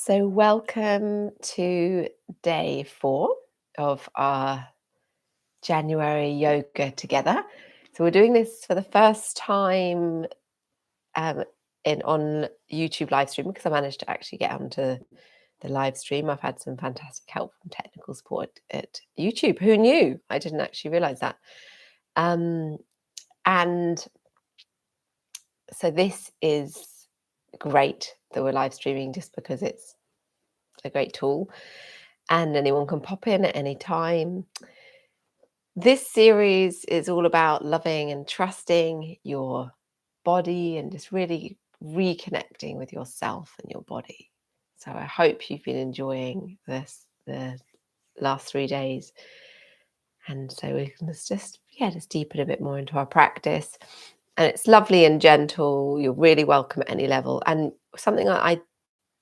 So, welcome to day 4 of our January yoga together. So, we're doing this for the first time um, on YouTube live stream because I managed to actually get onto the live stream. I've had some fantastic help from technical support at YouTube. Who knew? I didn't actually realize that. And so, this is great that we're live streaming just because it's a great tool. And anyone can pop in at any time. This series is all about loving and trusting your body and just really reconnecting with yourself and your body. So I hope you've been enjoying the last 3 days. And so we can just deepen a bit more into our practice. And it's lovely and gentle. You're really welcome at any level. And something I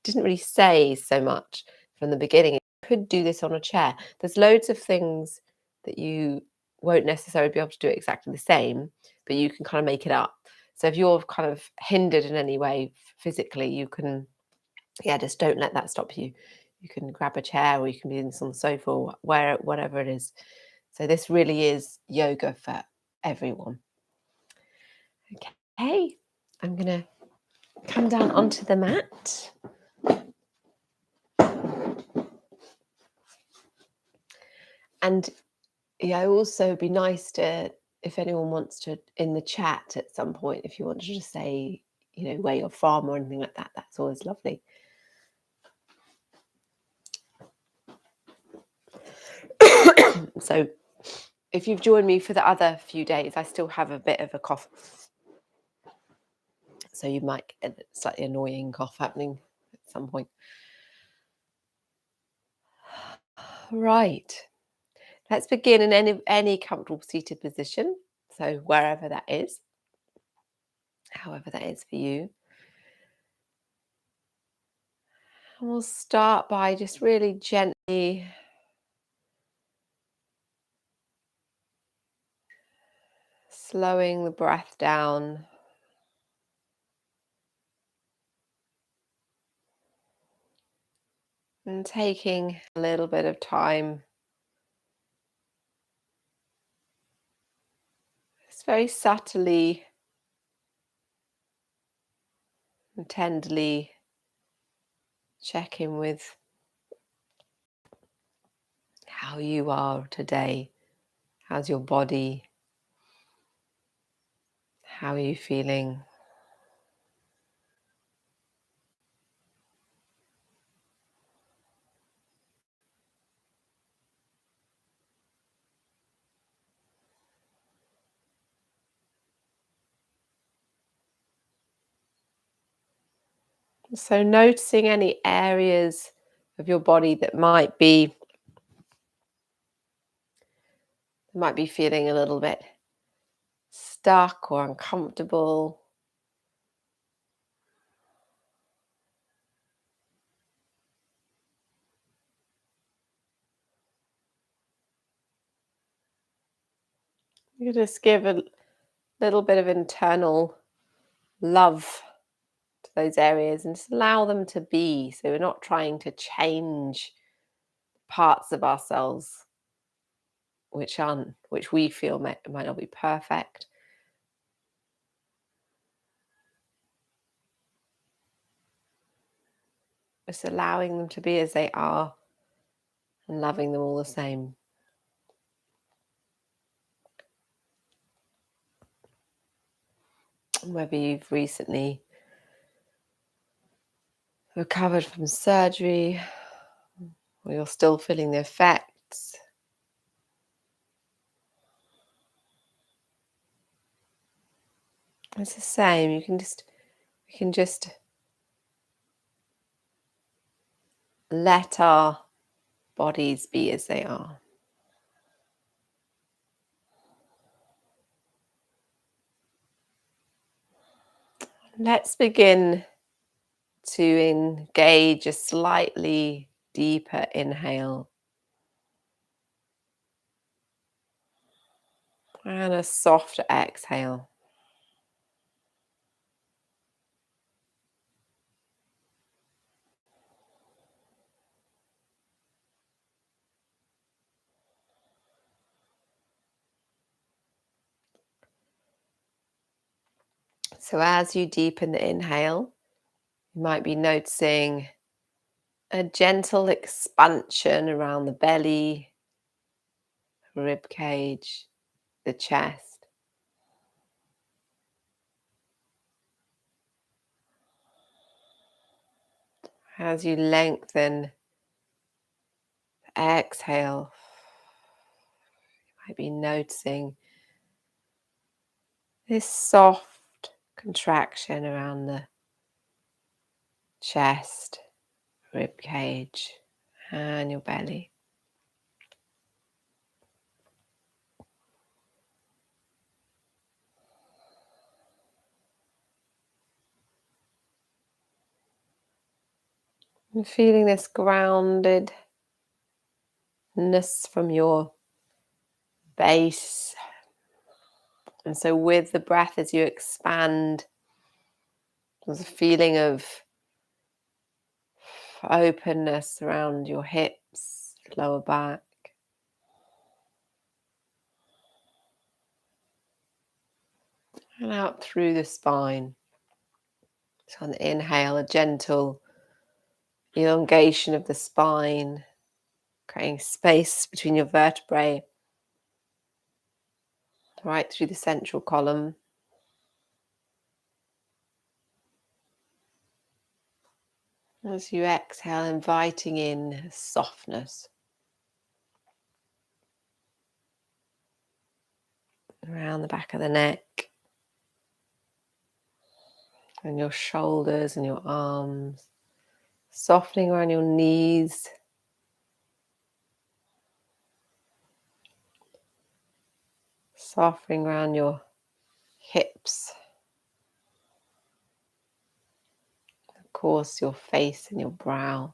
didn't really say so much from the beginning, you could do this on a chair. There's loads of things that you won't necessarily be able to do exactly the same, but you can kind of make it up. So if you're kind of hindered in any way physically, you can, just don't let that stop you. You can grab a chair or you can be on the sofa or whatever it is. So this really is yoga for everyone. Okay, I'm going to come down onto the mat. And also be nice to, if anyone wants to, in the chat at some point, if you want to just say, where you're from or anything like that, that's always lovely. So if you've joined me for the other few days, I still have a bit of a cough. So you might get a slightly annoying cough happening at some point. Right. Let's begin in any comfortable seated position. So wherever that is, however that is for you. And we'll start by just really gently slowing the breath down. And taking a little bit of time. Just very subtly and tenderly check in with how you are today. How's your body? How are you feeling? So noticing any areas of your body that might be feeling a little bit stuck or uncomfortable. You just give a little bit of internal love to those areas and just allow them to be. So we're not trying to change parts of ourselves which we feel might not be perfect. Just allowing them to be as they are and loving them all the same. Whether you've recently recovered from surgery or you're still feeling the effects. It's the same. We can just let our bodies be as they are. Let's begin to engage a slightly deeper inhale and a softer exhale. So as you deepen the inhale, you might be noticing a gentle expansion around the belly, rib cage, the chest. As you lengthen, exhale, you might be noticing this soft contraction around the chest, rib cage, and your belly. And feeling this groundedness from your base. And so with the breath as you expand, there's a feeling of openness around your hips, lower back. And out through the spine. So on the inhale, a gentle elongation of the spine, creating space between your vertebrae, right through the central column. As you exhale, inviting in softness around the back of the neck and your shoulders and your arms, softening around your knees, softening around your hips, of course your face and your brow.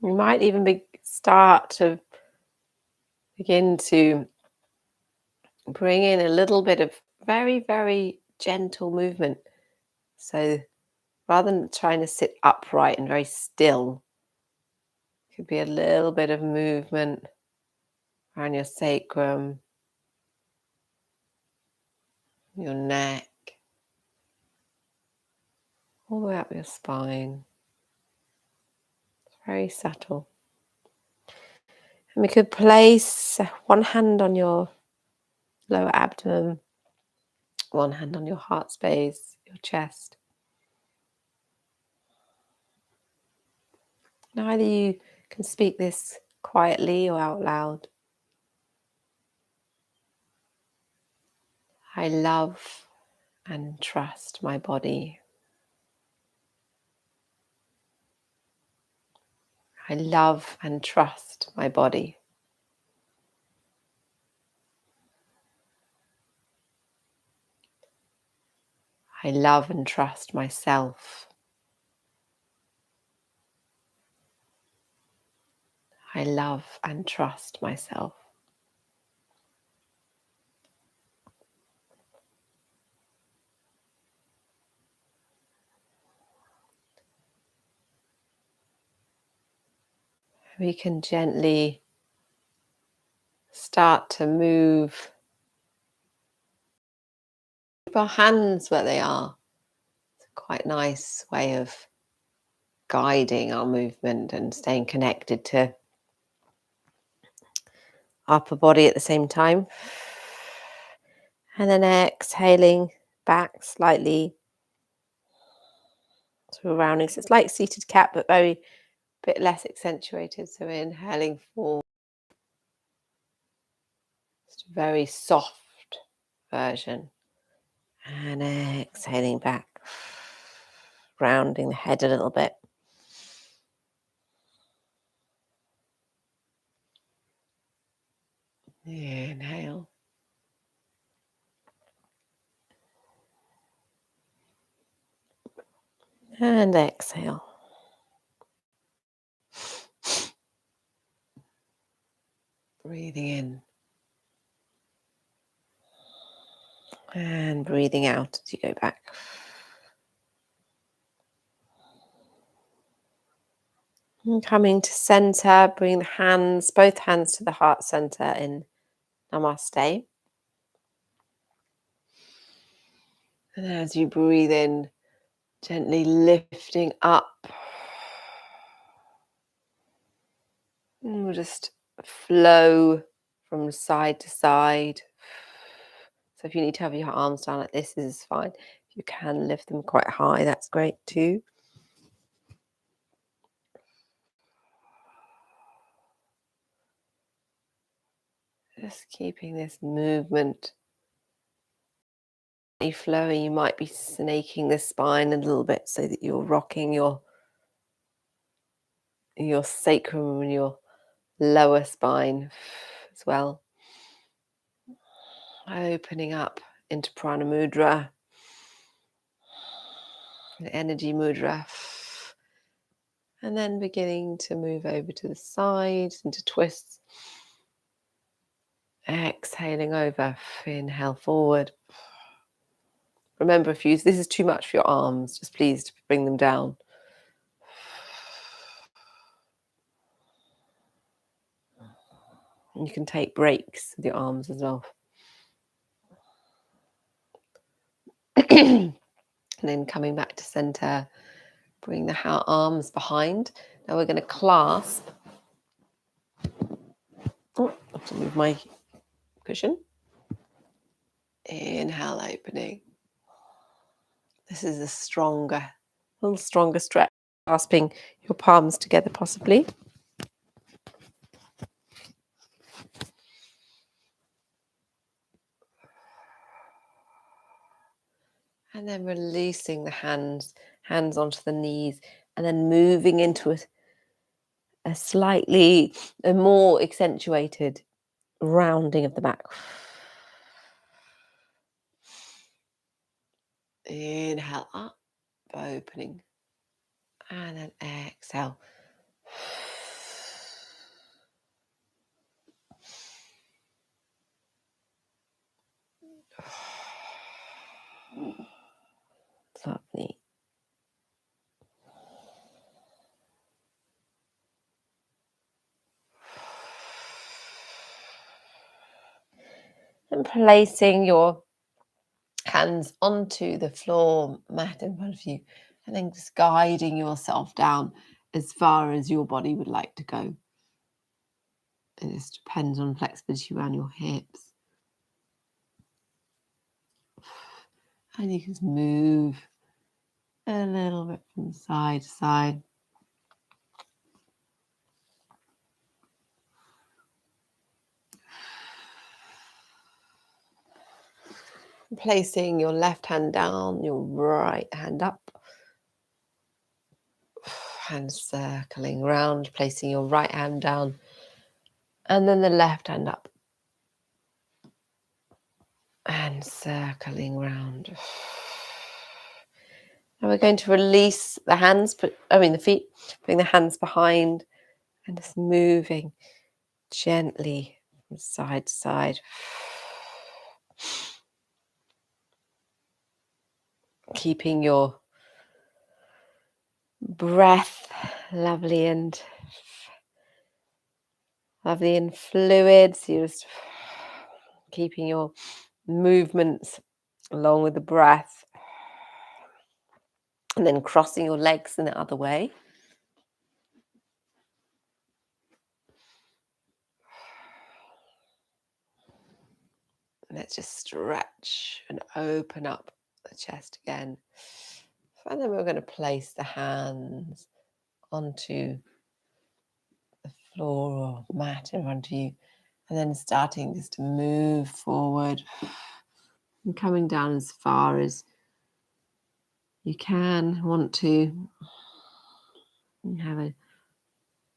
You might even start to begin to bring in a little bit of very, very gentle movement. So rather than trying to sit upright and very still, could be a little bit of movement around your sacrum, your neck, all the way up your spine. It's very subtle. And we could place one hand on your lower abdomen, one hand on your heart space, your chest. Now either you can speak this quietly or out loud. I love and trust my body. I love and trust my body. I love and trust myself. I love and trust myself. We can gently start to move our hands where they are. It's a quite nice way of guiding our movement and staying connected to upper body at the same time. And then exhaling back slightly to a rounding. So it's like seated cat, but very bit less accentuated. So inhaling forward. Just a very soft version. And exhaling back, rounding the head a little bit. Inhale. And exhale. Breathing in. And breathing out as you go back. And coming to center, bring the hands, both hands to the heart center in Namaste. And as you breathe in, gently lifting up. And we'll just flow from side to side. So if you need to have your arms down like this is fine. If you can lift them quite high, that's great too. Just keeping this movement flowing. You might be snaking the spine a little bit so that you're rocking your sacrum and your lower spine as well. Opening up into Prana Mudra, the energy mudra. And then beginning to move over to the side into twists. Exhaling over, inhale forward. Remember, if this is too much for your arms, just please bring them down. And you can take breaks with your arms as well. And then coming back to center, bring the arms behind. Now we're going to clasp. Oh, I have to move my cushion. Inhale, opening. This is a little stronger stretch. Clasping your palms together possibly. And then releasing the hands onto the knees, and then moving into a more accentuated rounding of the back. Inhale up, opening, and then exhale. Lovely. And placing your hands onto the floor mat in front of you, and then just guiding yourself down as far as your body would like to go. It just depends on flexibility around your hips. And you can just move a little bit from side to side. Placing your left hand down, your right hand up. Hands circling around, placing your right hand down, and then the left hand up. And circling round. Now we're going to release the hands, the feet, putting the hands behind and just moving gently from side to side. Keeping your breath lovely and fluid. So you're just keeping your movements along with the breath. And then crossing your legs in the other way. Let's just stretch and open up the chest again. And then we're going to place the hands onto the floor or mat in front of you. And then starting just to move forward and coming down as far as you can. Want to have a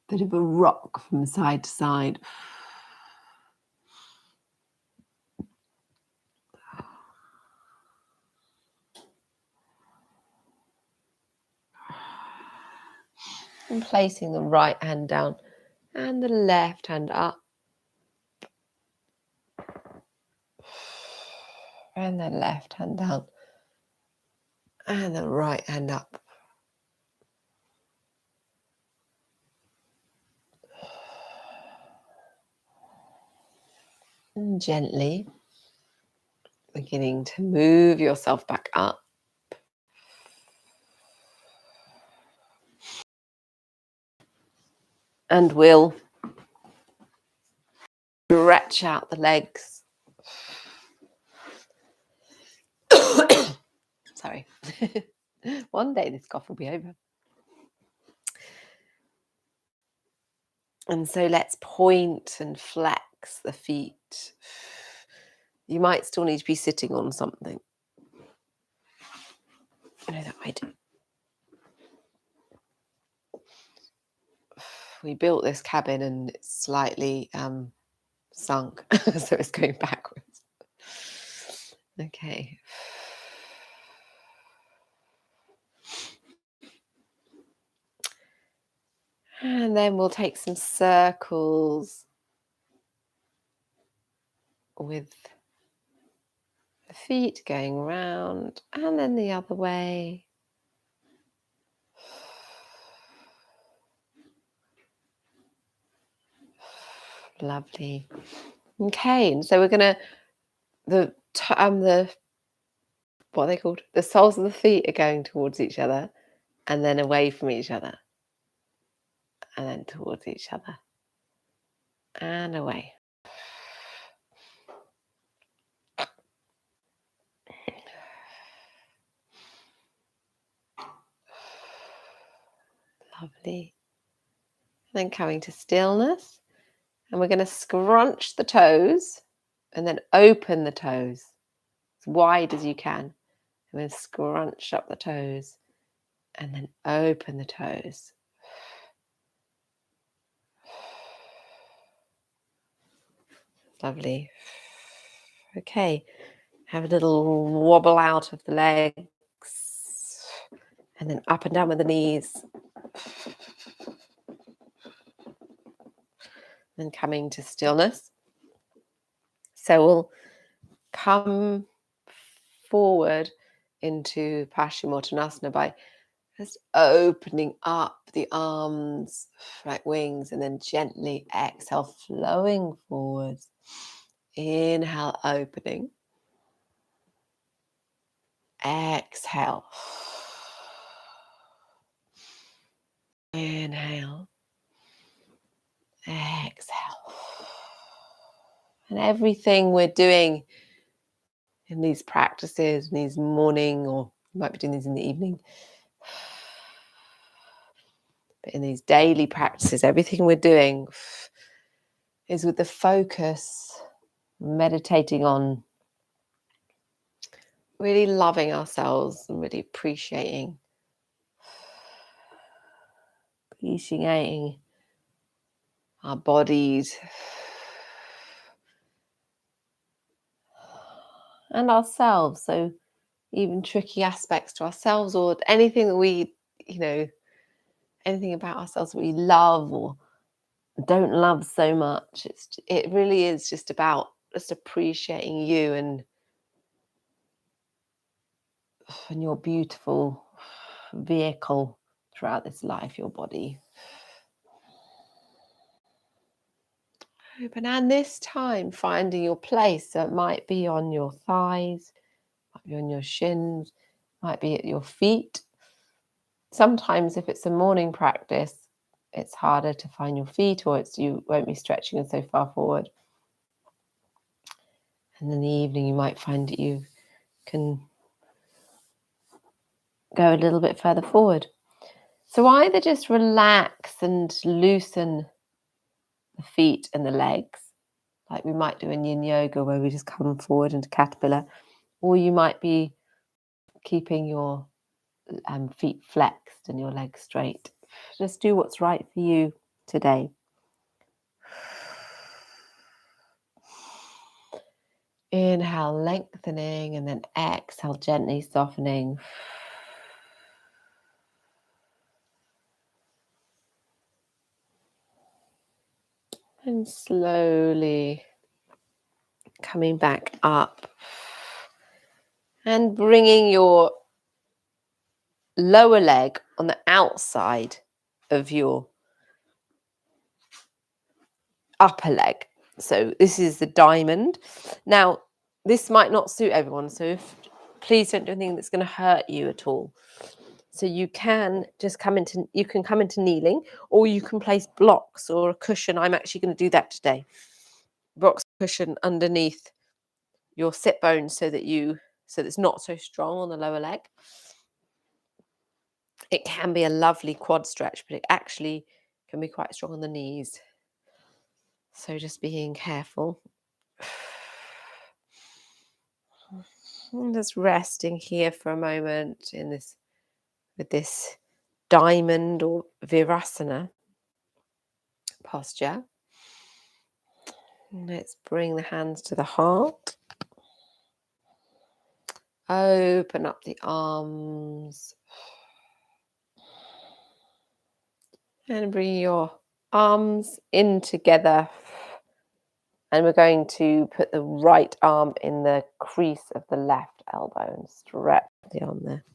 bit of a rock from side to side. And placing the right hand down and the left hand up. And the left hand down. And the right hand up. And gently beginning to move yourself back up. And we'll stretch out the legs. Sorry. One day this cough will be over. And so let's point and flex the feet. You might still need to be sitting on something. I know that I do. We built this cabin and it's slightly sunk, so it's going backwards. Okay. And then we'll take some circles with the feet going round and then the other way. Lovely. Okay, and so we're gonna the what are they called? The soles of the feet are going towards each other and then away from each other. And then towards each other. And away. Lovely. And then coming to stillness. And we're going to scrunch the toes and then open the toes as wide as you can. And then scrunch up the toes and then open the toes. Lovely. Okay. Have a little wobble out of the legs. And then up and down with the knees. And coming to stillness. So we'll come forward into Paschimottanasana by just opening up the arms like wings and then gently exhale, flowing forwards. Inhale, opening. Exhale. Inhale. Exhale. And everything we're doing in these practices, in these morning, or you might be doing these in the evening, but in these daily practices, everything we're doing is with the focus, meditating on really loving ourselves and really appreciating our bodies and ourselves. So even tricky aspects to ourselves or anything that we, anything about ourselves that we love or don't love so much. It really is just about just appreciating you and your beautiful vehicle throughout this life, your body. Open, and this time finding your place. So it might be on your thighs, might be on your shins, might be at your feet. Sometimes if it's a morning practice, it's harder to find your feet, or you won't be stretching so far forward. And in the evening, you might find that you can go a little bit further forward. So either just relax and loosen the feet and the legs, like we might do in yin yoga where we just come forward into caterpillar, or you might be keeping your feet flexed and your legs straight. Just do what's right for you today. Inhale, lengthening, and then exhale, gently softening. And slowly coming back up and bringing your lower leg on the outside of your upper leg. So this is the diamond. Now, this might not suit everyone, so please don't do anything that's going to hurt you at all. So you can just come into kneeling, or you can place blocks or a cushion. I'm actually going to do that today. Blocks, cushion underneath your sit bones so that it's not so strong on the lower leg. It can be a lovely quad stretch, but it actually can be quite strong on the knees. So just being careful. And just resting here for a moment with this diamond or virasana posture. Let's bring the hands to the heart. Open up the arms. And bring your arms in together. And we're going to put the right arm in the crease of the left elbow and stretch the arm there.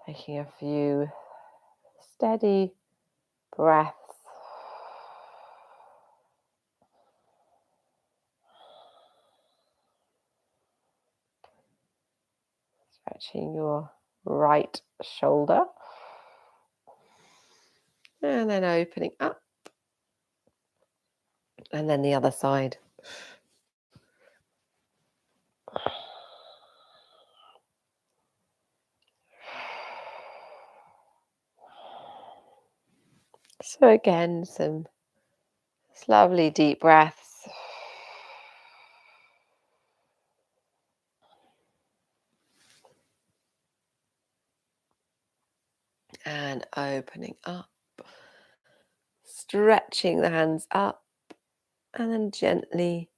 Taking a few steady breaths. Stretching your right shoulder. And then opening up. And then the other side. So again, some lovely deep breaths. And opening up. Stretching the hands up. And then gently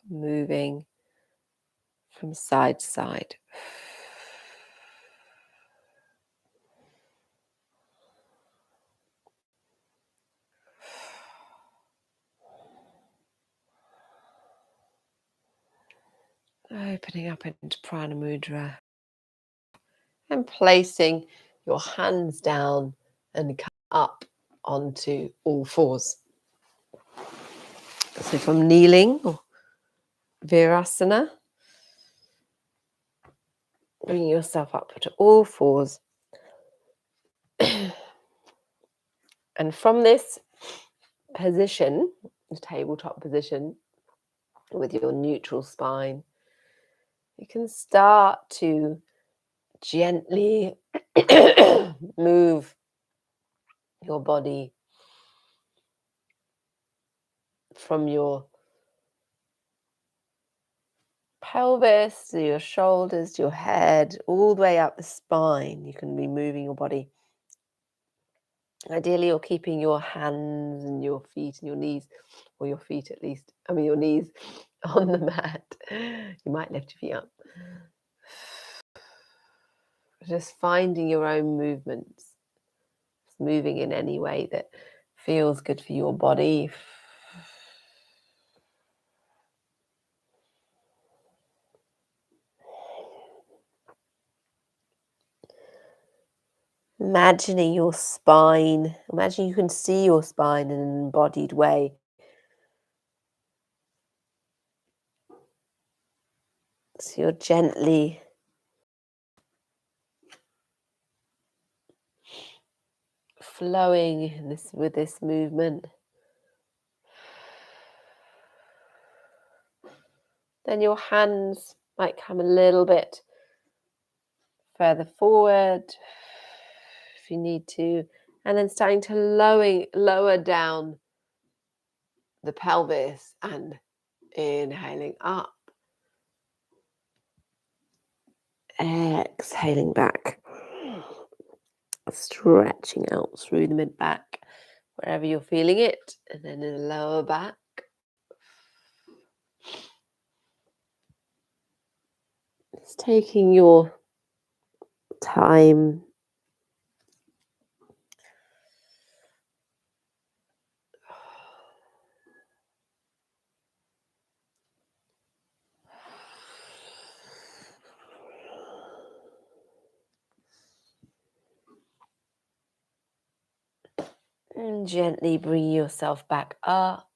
moving from side to side. Opening up into Prana Mudra and placing your hands down and come up onto all fours. So from kneeling or Virasana, bringing yourself up to all fours. And from this position, the tabletop position, with your neutral spine, you can start to gently move your body from your pelvis to your shoulders to your head, all the way up the spine. You can be moving your body. Ideally, you're keeping your hands and your feet and your knees, or your feet at least, your knees on the mat. You might lift your feet up. Just finding your own movements, moving in any way that feels good for your body. Imagining your spine. Imagine you can see your spine in an embodied way. So you're gently flowing with this movement. Then your hands might come a little bit further forward if you need to, and then starting to lower down the pelvis and inhaling up, exhaling back, stretching out through the mid back wherever you're feeling it, and then in the lower back. Just taking your time. And gently bring yourself back up.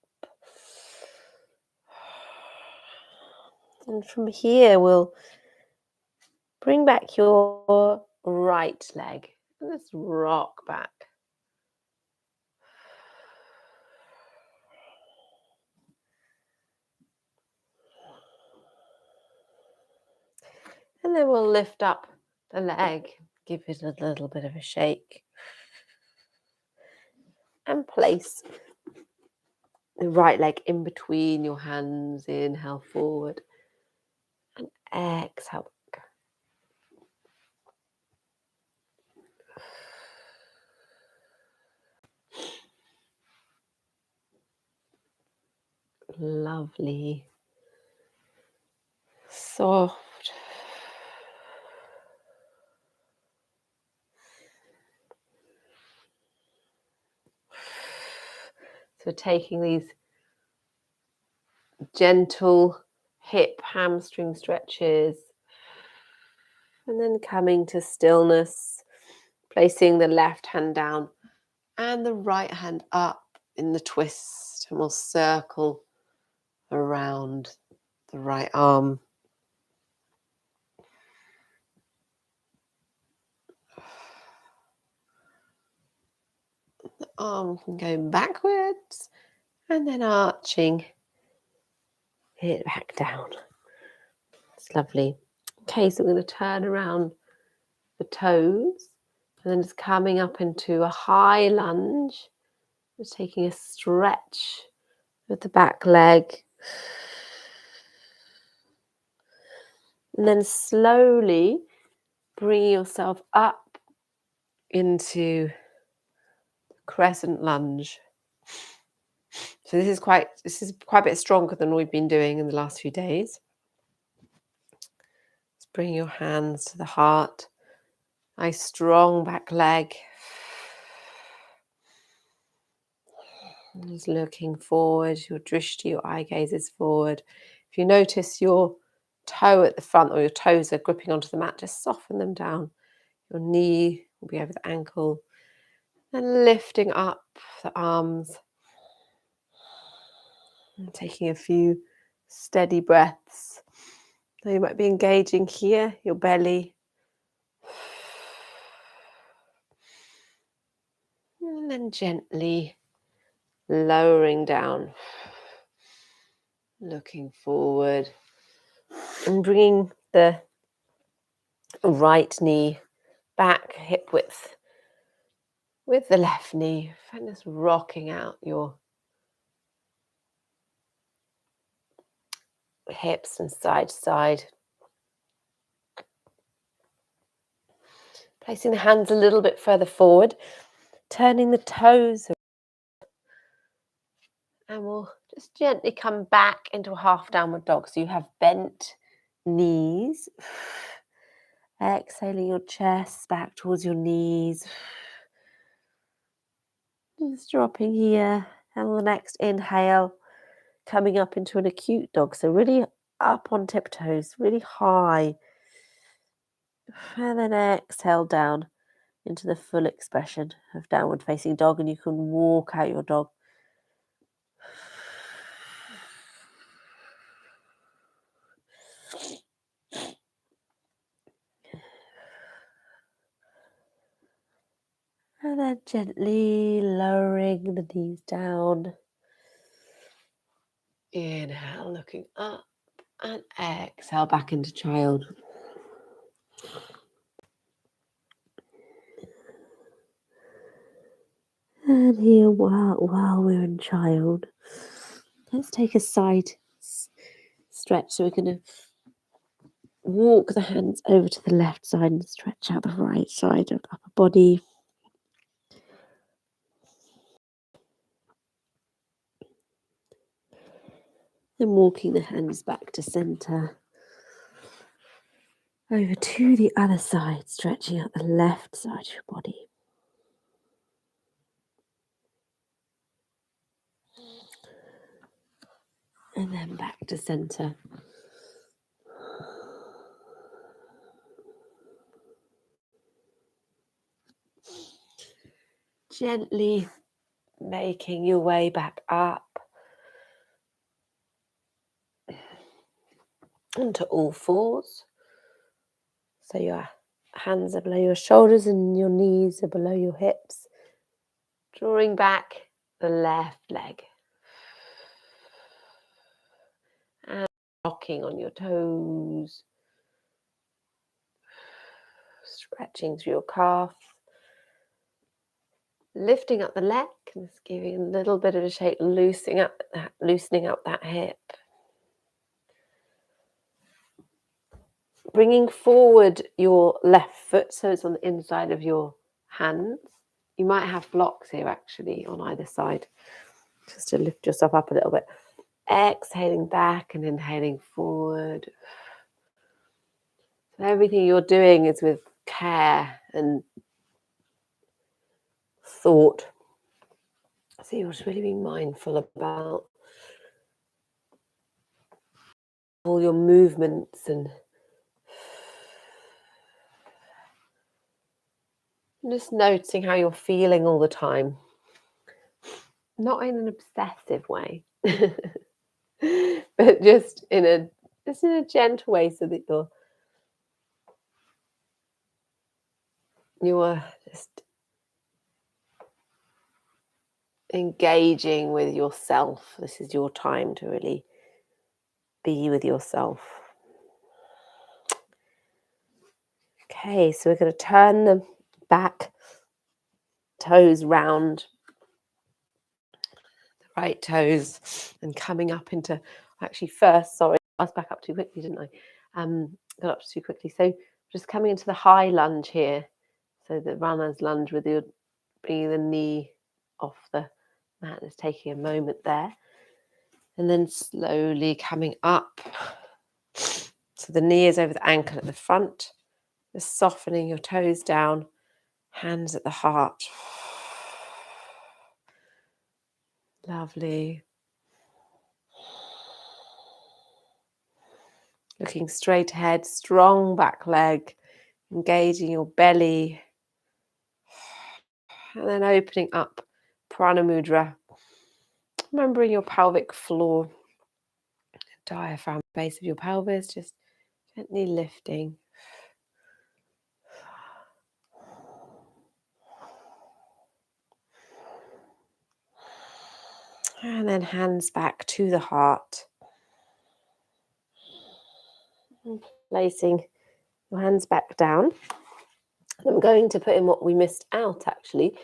And from here, we'll bring back your right leg. And let's rock back. And then we'll lift up the leg, give it a little bit of a shake. And place the right leg in between your hands. Inhale forward. And exhale. Lovely. Soft. So taking these gentle hip hamstring stretches and then coming to stillness, placing the left hand down and the right hand up in the twist, and we'll circle around the right arm. The arm can go backwards and then arching it back down. It's lovely. Okay, so we're going to turn around the toes and then just coming up into a high lunge. Just taking a stretch with the back leg. And then slowly bringing yourself up into crescent lunge. So this is quite a bit stronger than we've been doing in the last few days. Just bring your hands to the heart. Nice strong back leg. Just looking forward, your drishti, your eye gaze is forward. If you notice your toe at the front or your toes are gripping onto the mat, just soften them down. Your knee will be over the ankle. And lifting up the arms. And taking a few steady breaths. So you might be engaging here, your belly. And then gently lowering down. Looking forward. And bringing the right knee back, hip width with the left knee. And just rocking out your hips and side to side. Placing the hands a little bit further forward. Turning the toes. And we'll just gently come back into a half downward dog. So you have bent knees. Exhaling your chest back towards your knees. Just dropping here. And on the next inhale, coming up into an acute dog. So really up on tiptoes, really high. And then exhale down into the full expression of downward facing dog. And you can walk out your dog. And then gently lowering the knees down. Inhale, looking up. And exhale back into child. And here, while we're in child, let's take a side stretch. So we're going to walk the hands over to the left side and stretch out the right side of the upper body. Then walking the hands back to center. Over to the other side, stretching out the left side of your body. And then back to center. Gently making your way back up onto all fours. So your hands are below your shoulders and your knees are below your hips. Drawing back the left leg. And rocking on your toes. Stretching through your calf. Lifting up the leg and just giving a little bit of a shake, loosening up that hip. Bringing forward your left foot so it's on the inside of your hands. You might have blocks here actually on either side, just to lift yourself up a little bit. Exhaling back and inhaling forward. So everything you're doing is with care and thought. So you're just really being mindful about all your movements and just noticing how you're feeling all the time. Not in an obsessive way, but just in a gentle way, so that you're just engaging with yourself. This is your time to really be with yourself. Okay, so we're going to turn the back toes round, the right toes, and coming up into, actually first, sorry, I was back up too quickly, didn't I? Got up too quickly. So just coming into the high lunge here. So the runner's lunge with your bringing the knee off the mat, is taking a moment there. And then slowly coming up. So the knee is over the ankle at the front. Just softening your toes down, hands at the heart. Lovely. Looking straight ahead, strong back leg, engaging your belly. And then opening up Prana Mudra. Remembering your pelvic floor, diaphragm, base of your pelvis, just gently lifting. And then hands back to the heart. And placing your hands back down. I'm going to put in what we missed out actually.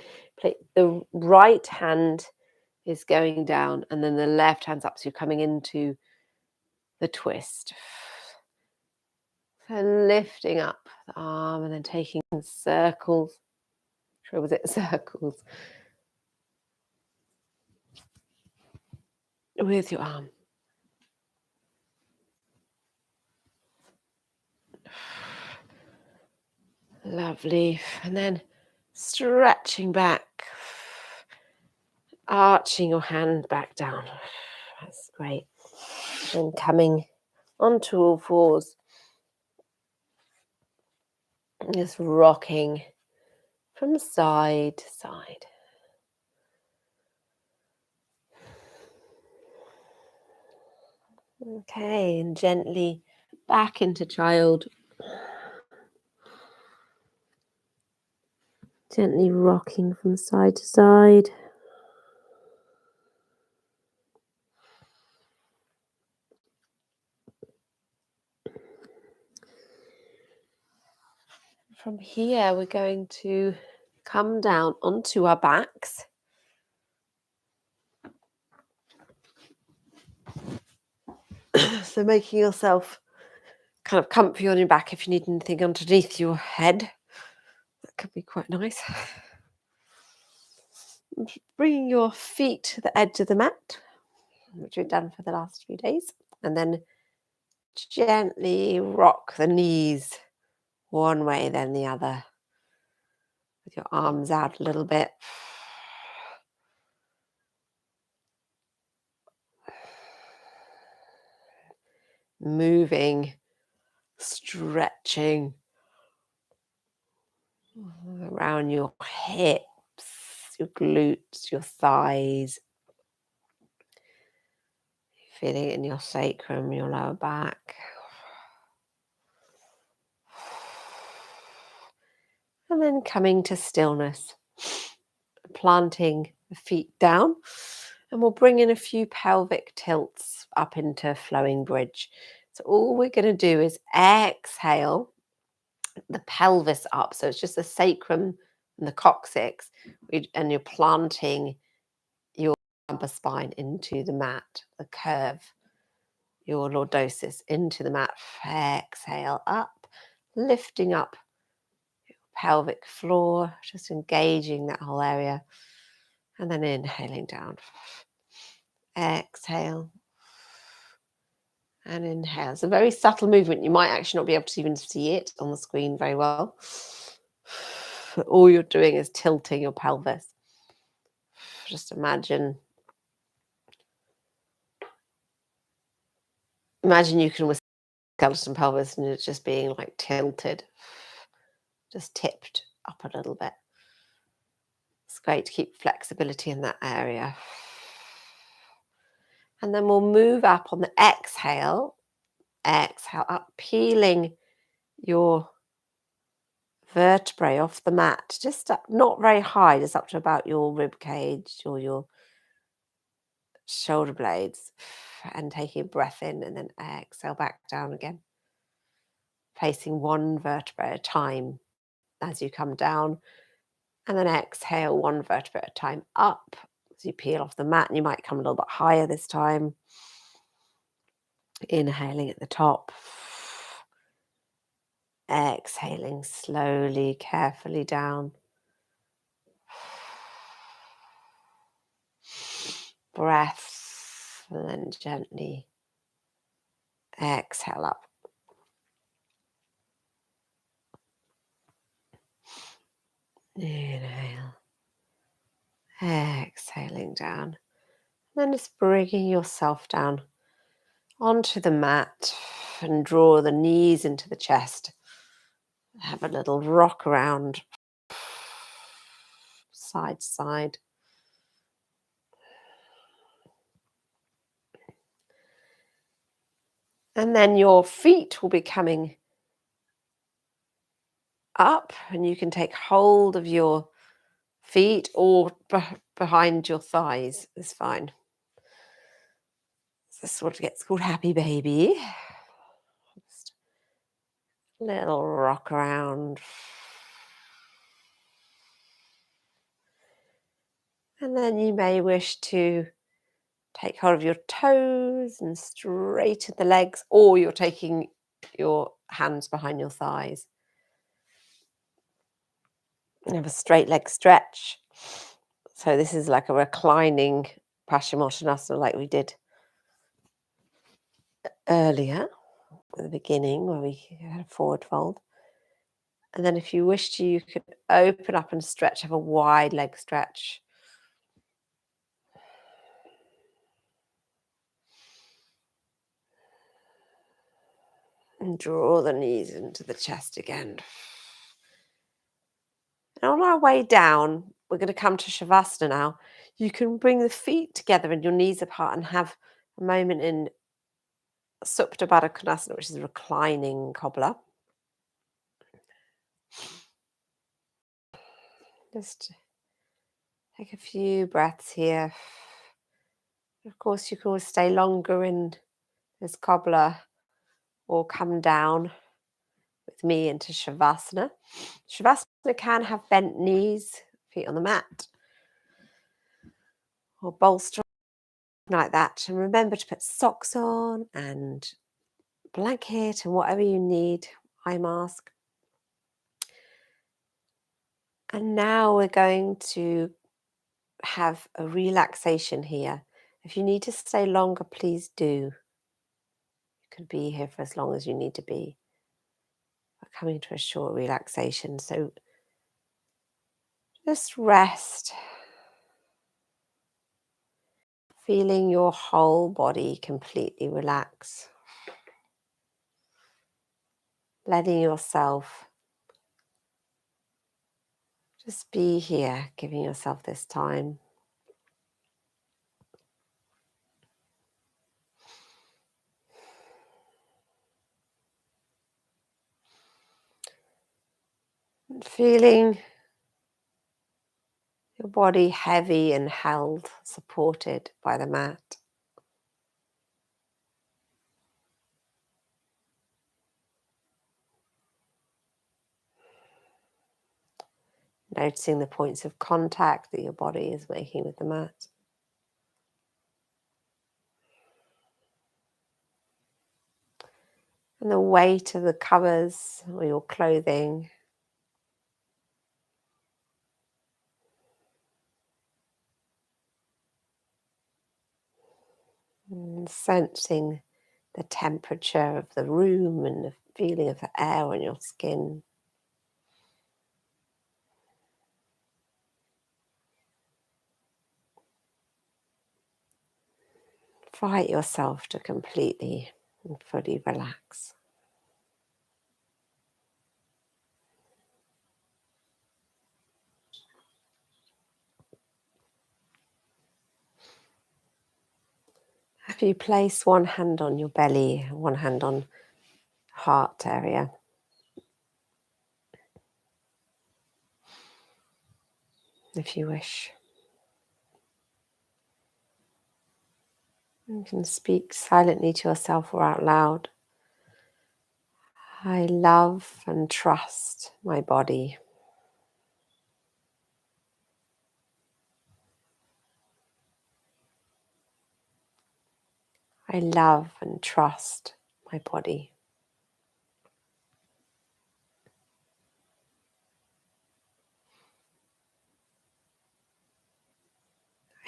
The right hand is going down and then the left hand's up. So you're coming into the twist. So lifting up the arm and then taking circles. Or was it circles? With your arm. Lovely. And then stretching back, arching your hand back down. That's great. And coming onto all fours. Just rocking from side to side. Okay, and gently back into child. Gently rocking from side to side. From here, we're going to come down onto our backs. So making yourself kind of comfy on your back. If you need anything underneath your head, that could be quite nice. Bringing your feet to the edge of the mat, which we've done for the last few days, and then gently rock the knees one way, then the other, with your arms out a little bit. Moving, stretching around your hips, relax your glutes, your thighs. Feeling it in your sacrum, your lower back. And then coming to stillness, planting the feet down, and we'll bring in a few pelvic tilts up into flowing bridge. So all we're going to do is exhale the pelvis up. So it's just the sacrum and the coccyx, and you're planting your lumbar spine into the mat, the curve, your lordosis into the mat. Exhale up, lifting up your pelvic floor, just engaging that whole area. And then inhaling down. Exhale. And inhale. It's a very subtle movement. You might actually not be able to even see it on the screen very well. All you're doing is tilting your pelvis. Just imagine you can with skeleton pelvis and it's just being like tilted, just tipped up a little bit. It's great to keep flexibility in that area. And then we'll move up on the exhale. Exhale up, peeling your vertebrae off the mat, just up, not very high, just up to about your rib cage or your shoulder blades, and taking a breath in and then exhale back down again, placing one vertebra at a time as you come down, and then exhale one vertebra at a time up as you peel off the mat. And you might come a little bit higher this time, inhaling at the top, exhaling slowly, carefully down. Breath, and then gently exhale up. Inhale, exhaling down. And then just bringing yourself down onto the mat and draw the knees into the chest. Have a little rock around, side to side. And then your feet will be coming up, and you can take hold of your feet or behind your thighs is fine. This is what gets called happy baby. Just a little rock around. And then you may wish to take hold of your toes and straighten the legs, or you're taking your hands behind your thighs. And have a straight leg stretch. So this is like a reclining Paschimottanasana like we did earlier at the beginning where we had a forward fold. And then if you wish to, you could open up and stretch, have a wide leg stretch. And draw the knees into the chest again. And on our way down, we're going to come to Shavasana now. You can bring the feet together and your knees apart and have a moment in Supta Baddha Konasana, which is a reclining cobbler. Just take a few breaths here. Of course, you can always stay longer in this cobbler or come down with me into Shavasana. Shavasana can have bent knees, feet on the mat, or bolster like that. And remember to put socks on and blanket and whatever you need, eye mask. And now we're going to have a relaxation here. If you need to stay longer, please do. You can be here for as long as you need to be. We're coming to a short relaxation, so just rest, feeling your whole body completely relax, letting yourself Just be here, giving yourself this time. And feeling your body heavy and held, supported by the mat. Noticing the points of contact that your body is making with the mat. And the weight of the covers or your clothing. And sensing the temperature of the room and the feeling of the air on your skin. Invite yourself to completely and fully relax. If you place one hand on your belly, one hand on heart area, if you wish. You can speak silently to yourself or out loud. I love and trust my body. I love and trust my body.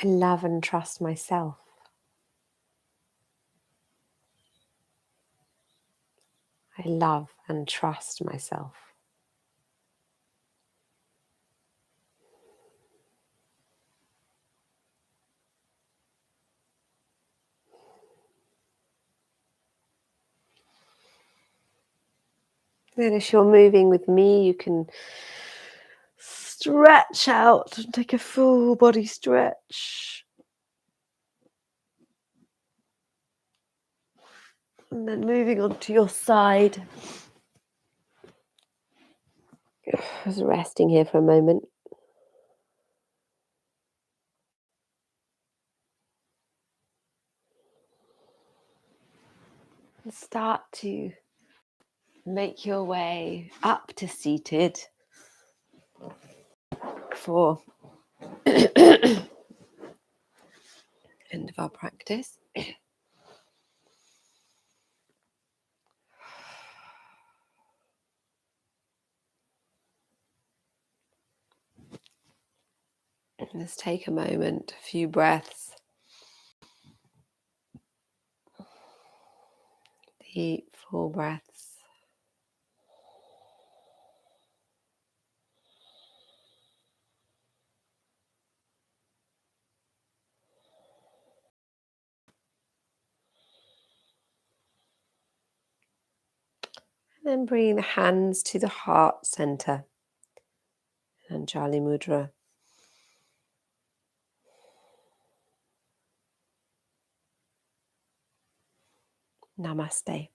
I love and trust myself. I love and trust myself. Then as you're moving with me, you can stretch out and take a full body stretch. And then moving on to your side. Just resting here for a moment. And start to make your way up to seated for end of our practice. Let's take a moment, a few breaths. Deep, full breaths. And then bringing the hands to the heart center. Anjali Mudra. Namaste.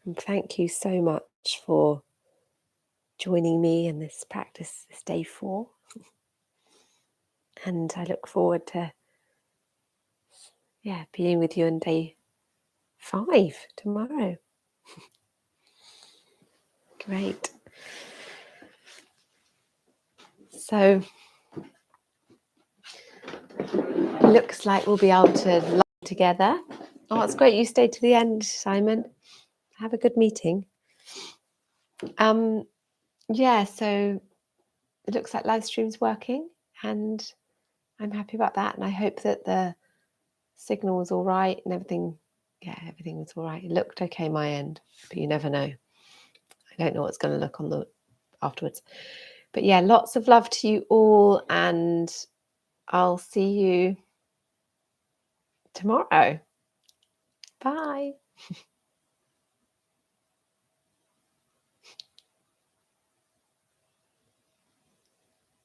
And thank you so much for joining me in this practice, this day 4. And I look forward to being with you on day 5 tomorrow. Great. So looks like we'll be able to lie together. Oh, it's great you stayed to the end, Simon. Have a good meeting. So it looks like live stream's working, and I'm happy about that. And I hope that the signal was all right and everything. Yeah, everything was all right. It looked okay my end, but you never know. I don't know what's going to look on the afterwards. But yeah, lots of love to you all, and I'll see you tomorrow. Bye.